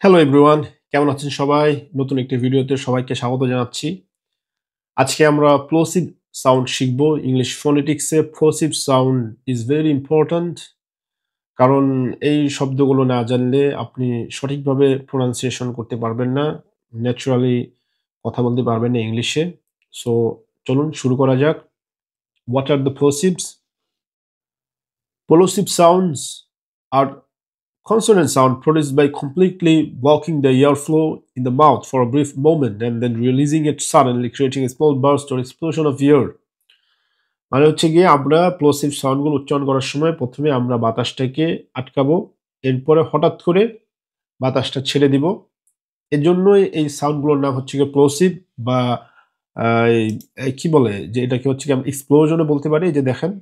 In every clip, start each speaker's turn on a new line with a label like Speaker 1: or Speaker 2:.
Speaker 1: Hello everyone, কেমন আছেন সবাই? নতুন একটি ভিডিওতে সবাইকে স্বাগত জানাচ্ছি। আজকে আমরা প্লোসিভ সাউন্ড শিখব। ইংলিশ ফোনেটিক্সে plosive sound is very important. কারণ এই শব্দগুলো না জানলে আপনি সঠিকভাবে প্রোনাউন্সিয়েশন করতে পারবেন না। ন্যাচারালি কথা বলতে পারবেন না ইংলিশে। সো চলুন শুরু করা যাক। What are the plosives? Plosive sounds are consonant sound produced by completely blocking the airflow in the mouth for a brief moment and then releasing it suddenly, creating a small burst or explosion of air. মানে হচ্ছে গিয়ে আমরা প্লোসিভ সাউন্ডগুলো উচ্চারণ করার সময় প্রথমে আমরা বাতাসটাকে আটকাবো, এরপরে হঠাৎ করে বাতাসটা ছেড়ে দিব। এর জন্যই এই সাউন্ডগুলোর নাম হচ্ছে গিয়ে প্লোসিভ বা কি বলে যে এটাকে হচ্ছে গিয়ে এক্সপ্লোশনও বলতে পারি। যে দেখেন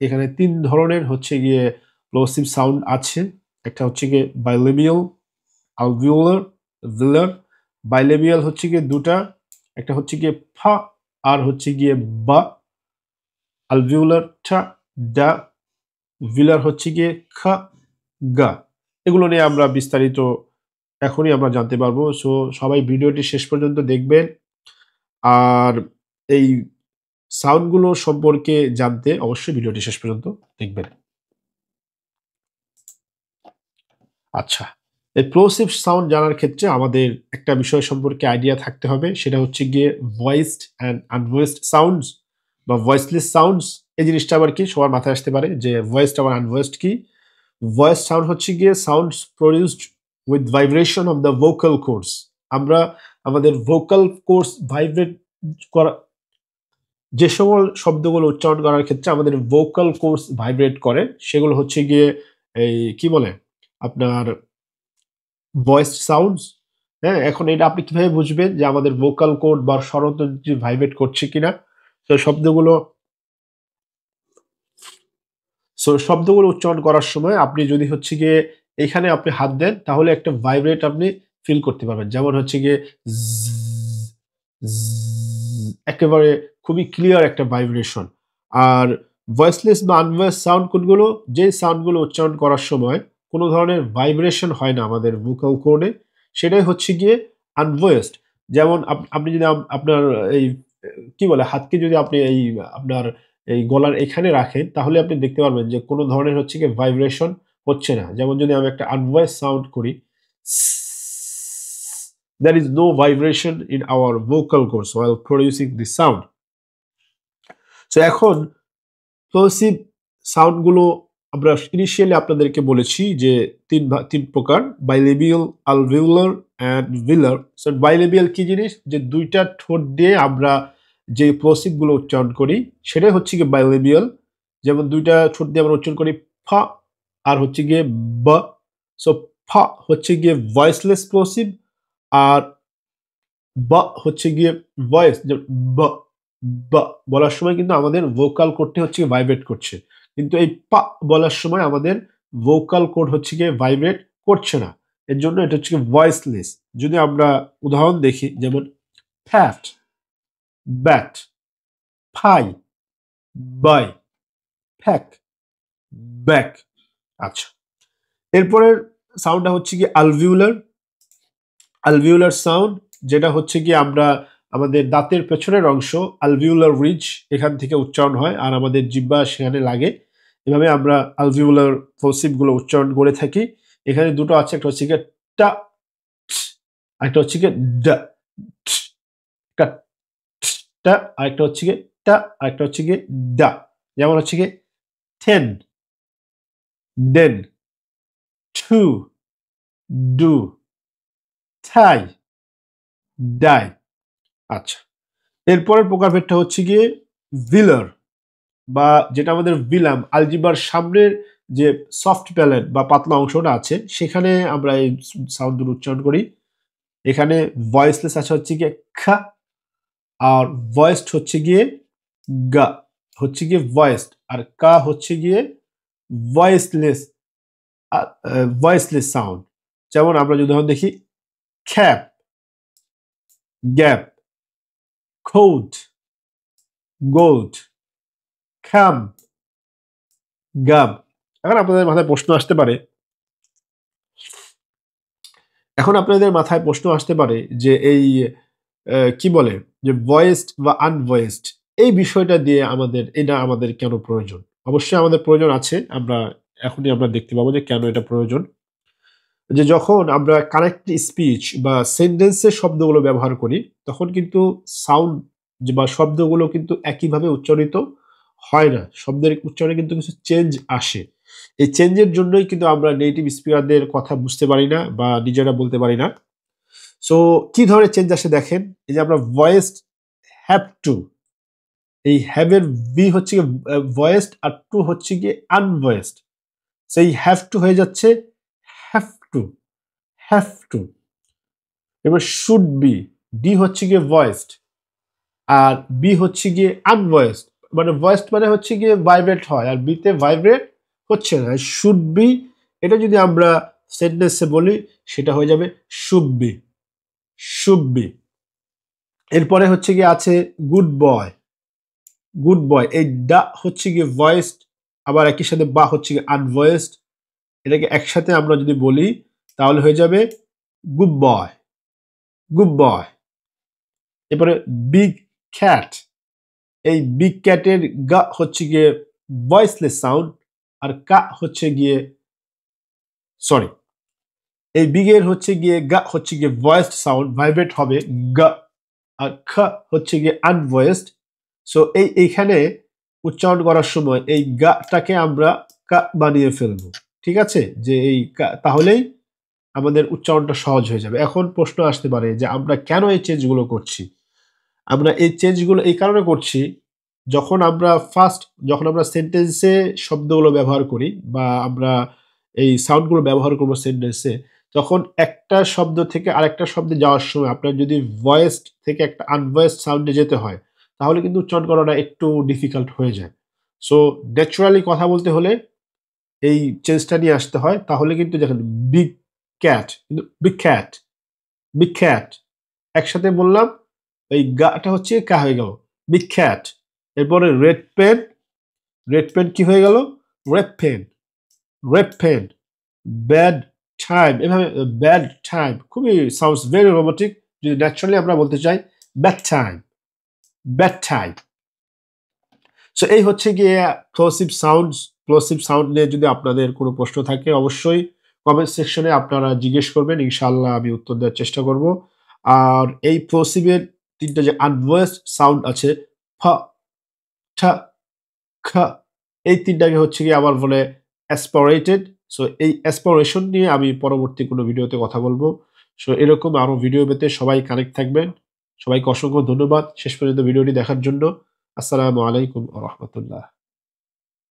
Speaker 1: এখানে তিন ধরনের হচ্ছে গিয়ে প্লোসিভ সাউন্ড আছে। একটা হচ্ছে গিয়ে বাইলেবিয়াল, আলভিওলার, ভিলার। বাইলেবিয়াল হচ্ছে গিয়ে দুটা, একটা হচ্ছে গিয়ে ফা আর হচ্ছে গিয়ে বা। আলভিওলারটা ডা, ভিলার হচ্ছে গিয়ে খা, গা। এগুলো নিয়ে আমরা বিস্তারিত এখনই আমরা জানতে পারবো। সো সবাই ভিডিওটি শেষ পর্যন্ত দেখবেন। আর এই সাউন্ডগুলো সম্পর্কে জানতে অবশ্যই ভিডিওটি শেষ পর্যন্ত দেখবেন। আচ্ছা, এই প্লোসিভ সাউন্ড জানার ক্ষেত্রে আমাদের একটা বিষয় সম্পর্কে আইডিয়া থাকতে হবে। সেটা হচ্ছে গিয়ে ভয়েসড অ্যান্ড আনভয়েসড সাউন্ডস বা ভয়েসলেস সাউন্ডস। এই জিনিসটা আবার কি সবার মাথায় আসতে পারে যে ভয়েসড আবার আনভয়েসড কি? ভয়েস সাউন্ড হচ্ছে গিয়ে sounds produced with vibration of the vocal cords. আমরা আমাদের ভোকাল কোর্ডস ভাইব্রেট করা, যে সকল শব্দগুলো উচ্চারণ করার ক্ষেত্রে আমাদের ভোকাল কোর্ডস ভাইব্রেট করে সেগুলো হচ্ছে গিয়ে এই কি বলে আপনার ভয়েস সাউন্ডস। হ্যাঁ, এখন এটা আপনি কিভাবে বুঝবেন যে আমাদের ভোকাল কোর্ড বা স্বরতন্ত্রী ভাইব্রেট করছে কিনা? তো শব্দগুলো উচ্চারণ করার সময় আপনি যদি হচ্ছে গিয়ে এখানে আপনি হাত দেন তাহলে একটা ভাইব্রেট আপনি ফিল করতে পারবেন। যেমন হচ্ছে গিয়ে জ্জ, জ্জ, একেবারে খুবই ক্লিয়ার একটা ভাইব্রেশন। আর ভয়েসলেস বা আনভয়েস সাউন্ড কোডগুলো, যে সাউন্ডগুলো উচ্চারণ করার সময় কোনো ধরনের ভাইব্রেশন হয় না আমাদের ভোকাল কোডে, সেটাই হচ্ছে গিয়ে আনভয়েসড। যেমন আপনি যদি আপনার এই কি বলে হাতকে যদি আপনি এই আপনার এই গলার এখানে রাখেন তাহলে আপনি দেখতে পারবেন যে কোনো ধরনের হচ্ছে গিয়ে ভাইব্রেশন হচ্ছে না। যেমন যদি আমি একটা আনভয়েস সাউন্ড করি, there is no vibration in our vocal cords while producing the sound. So এখন প্লোসিভ সাউন্ডগুলো আমরা ইনিশিয়ালি আপনাদেরকে বলেছি যে তিন প্রকার: বাইলেবিয়াল, আলভিউলার অ্যান্ড ভিলার। সো বাইলেবিয়াল কি জিনিস? যে দুইটা ঠোঁট দিয়ে আমরা যে প্লোসিভগুলো উচ্চারণ করি সেটাই হচ্ছে গিয়ে বাইলেবিয়াল। যেমন দুইটা ঠোঁট দিয়ে আমরা উচ্চারণ করি ফা আর হচ্ছে গিয়ে বা। সো ফা হচ্ছে গিয়ে ভয়েসলেস প্লোসিভ, আর বা হচ্ছে গিয়ে ভয়েস। বা বা বলার সময় কিন্তু আমাদের ভোকাল কোডটি হচ্ছে গিয়ে ভাইব্রেট করছে, কিন্তু এই পা বলার সময় আমাদের ভোকাল কোড হচ্ছে গিয়ে ভাইব্রেট করছে না। এর জন্য এটা হচ্ছে গিয়ে ভয়েসলেস। যদি আমরা উদাহরণ দেখি, যেমন fat, bat, fie, buy, fack, back. আচ্ছা, এরপরের সাউন্ডটা হচ্ছে কি আলভিউলার। আলভিউলার সাউন্ড, যেটা হচ্ছে কি আমরা আমাদের দাঁতের পেছনের অংশ আলভিউলার রিজ, এখান থেকে উচ্চারণ হয় আর আমাদের জিহ্বা সেখানে লাগে। এভাবে আমরা আলভিউলার প্লোসিভগুলো উচ্চারণ করে থাকি। এখানে দুটো আছে, একটা হচ্ছে গিয়ে টা, আরেকটা হচ্ছে গিয়ে ডা, টা, টা, আরেকটা হচ্ছে গিয়ে টা, আরেকটা হচ্ছে গিয়ে ডা। যেমন হচ্ছে গিয়ে ten, then, two, do, Thai, die. আচ্ছা, এরপরের প্রকারভেদটা হচ্ছে গিয়ে ভিলার, বা যেটা আমাদের বিলাম আলজিবার সামনের যে সফট প্যালেট বা পাতলা অংশটা আছে সেখানে আমরা এই সাউন্ড উচ্চারণ করি। এখানে ভয়েসলেস আছে হচ্ছে গিয়ে খা, আর ভয়েসড হচ্ছে গিয়ে গা, হচ্ছে গিয়ে ভয়েসড, আর কা হচ্ছে গিয়ে ভয়েসলেস। Voiceless sound. যেমন আমরা যদি উদাহরণ দেখি, খ্যাপ, গ্যাপ, খোদ, গোল্ড, খাম, গাব। এখন আপনাদের মাথায় প্রশ্ন আসতে পারে এখন আপনাদের মাথায় প্রশ্ন আসতে পারে যে এই কি বলে যে ভয়েসড বা আনভয়েসড এই বিষয়টা দিয়ে এটা আমাদের কেন প্রয়োজন? অবশ্যই আমাদের প্রয়োজন আছে। এখনই আমরা দেখতে পাবো যে কেন এটা প্রয়োজন। যে যখন আমরা কারেক্ট স্পিচ বা সেন্টেন্সের শব্দগুলো ব্যবহার করি, তখন কিন্তু সাউন্ড বা শব্দগুলো কিন্তু একইভাবে উচ্চারিত হয় না। শব্দের উচ্চারণে কিন্তু কিছু চেঞ্জ আসে। এই চেঞ্জের জন্যই কিন্তু আমরা নেটিভ স্পিকারদের কথা বুঝতে পারি না বা নিজেরা বলতে পারি না। সো কি ধরনের চেঞ্জ আসে দেখেন, এই যে আমরা ভয়েসড হ্যাভ টু, এই হ্যাভ এর ভি হচ্ছে গিয়ে ভয়েসড আর টু হচ্ছে গিয়ে আনভয়েসড। সেই হ্যাভ টু হয়ে যাচ্ছে হ্যাভ টু, হ্যাভ টু। এবার শুড বি, ডি হচ্ছে গিয়ে ভয়েসড আর বি হচ্ছে গিয়ে আনভয়েসড। মানে ভয়েসড মানে হচ্ছে গিয়ে ভাইব্রেট হয় আর বিতে ভাইব্রেট হচ্ছে না। শুড বি এটা যদি আমরা সেন্টেন্সে বলি সেটা হয়ে যাবে শুড বি, শুড বি। এরপরে হচ্ছে গিয়ে আছে গুড বয়, গুড বয়। এই ডা হচ্ছে গিয়ে ভয়েসড, আবার একই সাথে বা হচ্ছে গিয়ে আনভয়েসড। এটাকে একসাথে আমরা যদি বলি তাহলে হয়ে যাবে গুড বয়, গুড বয়। এরপরে বিগ ক্যাট, এই বিগ ক্যাটের গা হচ্ছে গিয়ে ভয়েসলেস সাউন্ড আর কা হচ্ছে গিয়ে সরি, এই বিগের হচ্ছে গিয়ে গা হচ্ছে গিয়ে ভয়েসড সাউন্ড, ভাইব্রেট হবে গা, আর খ হচ্ছে গিয়ে আনভয়েসড। সো এইখানে উচ্চারণ করার সময় এই গাটাকে আমরা কা বানিয়ে ফেলবো। ঠিক আছে, যে এই তাহলেই আমাদের উচ্চারণটা সহজ হয়ে যাবে। এখন প্রশ্ন আসতে পারে যে আমরা কেন এই চেঞ্জগুলো করছি? আমরা এই চেঞ্জগুলো এই কারণে করছি, যখন আমরা সেন্টেন্সে শব্দগুলো ব্যবহার করি বা আমরা এই সাউন্ডগুলো ব্যবহার করবো সেন্টেন্সে, তখন একটা শব্দ থেকে আরেকটা শব্দে যাওয়ার সময় আপনার যদি ভয়েসড থেকে একটা আনভয়েসড সাউন্ডে যেতে হয়, তাহলে কিন্তু উচ্চারণ করাটা একটু ডিফিকাল্ট হয়ে যায়। সো ন্যাচুরালি কথা বলতে হলে এই চেঞ্জটা নিয়ে আসতে হয়। তাহলে কিন্তু দেখেন বিগ ক্যাট, কিন্তু বিগ ক্যাট, বিগ ক্যাট একসাথে বললাম, এই গাটা হচ্ছে কা হয়ে গেল বিগ ক্যাট। এরপরে রেড পেন, রেড পেন কি হয়ে গেল red pen, red pen. Bad time, এভাবে ব্যাড টাইম খুবই সাউন্ডস ভেরি রোবোটিক। যদি ন্যাচারালি আমরা বলতে চাই bad time, bad time. So এই হচ্ছে গিয়ে প্লোসিভ সাউন্ডস। প্লোসিভ সাউন্ড নিয়ে যদি আপনাদের কোনো প্রশ্ন থাকে অবশ্যই কমেন্ট সেকশনে আপনারা জিজ্ঞেস করবেন, ইনশাআল্লাহ আমি উত্তর দেওয়ার চেষ্টা করব। আর এই প্লোসিভের তিনটা যে আনভয়েসড সাউন্ড আছে ফ, ঠ, খ, এই তিনটাকে হচ্ছে গিয়ে আবার বলে অ্যাসপারেটেড। সো এই অ্যাসপারেশন নিয়ে আমি পরবর্তী কোনো ভিডিওতে কথা বলবো। সো এরকম আরো ভিডিও পেতে সবাই কানেক্ট থাকবেন। সবাইকে অসংখ্য ধন্যবাদ শেষ পর্যন্ত ভিডিওটি দেখার জন্য। আসসালামু আলাইকুম ওয়া রাহমাতুল্লাহ।